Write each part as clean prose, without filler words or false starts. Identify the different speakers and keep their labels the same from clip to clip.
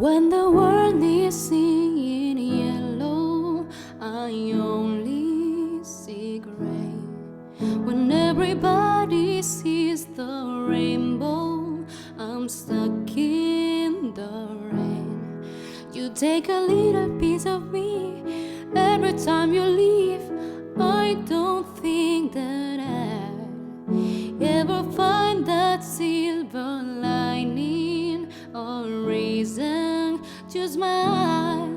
Speaker 1: When the world is seeing yellow, I only see gray. When everybody sees the rainbow, I'm stuck in the rain. You take a little piece of me every time you leave. I don't think that I ever find that silver lining or reason to smile.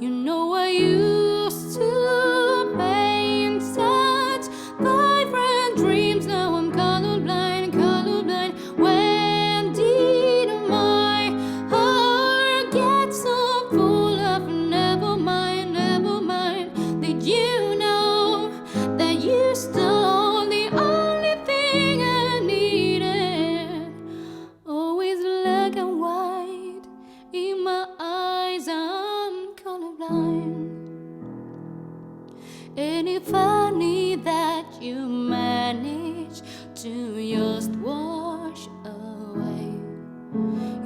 Speaker 1: You know I used to paint such vibrant dreams. Now I'm colorblind, colorblind. When did my heart get so full of never mind, never mind? Did you know that you stole the only thing I needed? Always black and white in my eyes, I'm colorblind. And it's funny that you manage to just wash away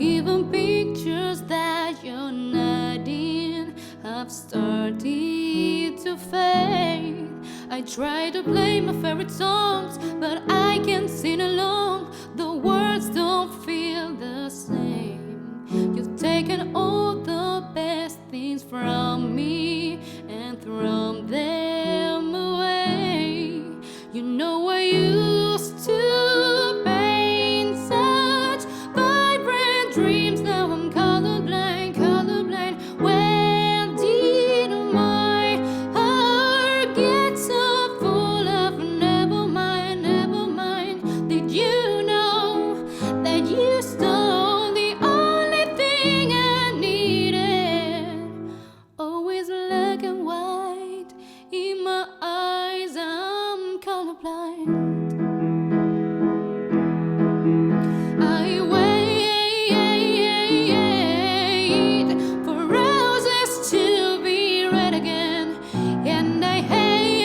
Speaker 1: even pictures that you're not in have started to fade. I try to play my favorite songs, but I can't sing along. The words don't feel the same. You've taken all the best things from me and thrown them away. You know I used to paint such vibrant dreams. Now I'm colorblind, colorblind. When did my heart get so full of never mind, never mind? Did you know that you stole the only thing I needed? Always black and white in my eyes, I'm colorblind. I wait for roses to be red again, and I hate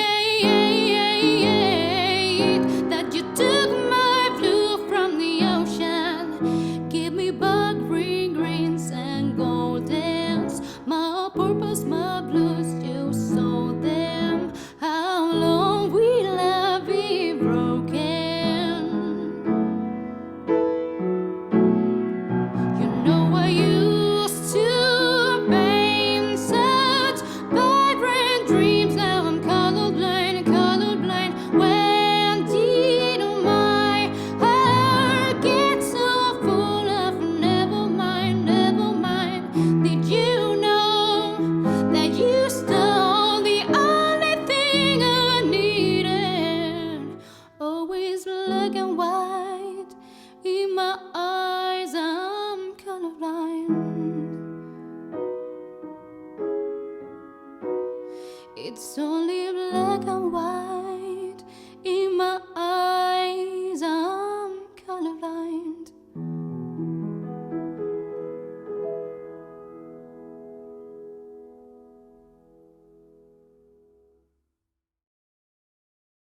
Speaker 1: that you took my blue from the ocean. Give me green greens and goldens, my purples, my blues, you sold them. How long will I be broken? You know I used to paint such vibrant dreams. Now I'm colorblind, colorblind. When did my heart get so full of never mind, never mind? Did you know that you stole the only thing I needed? Always black and white in my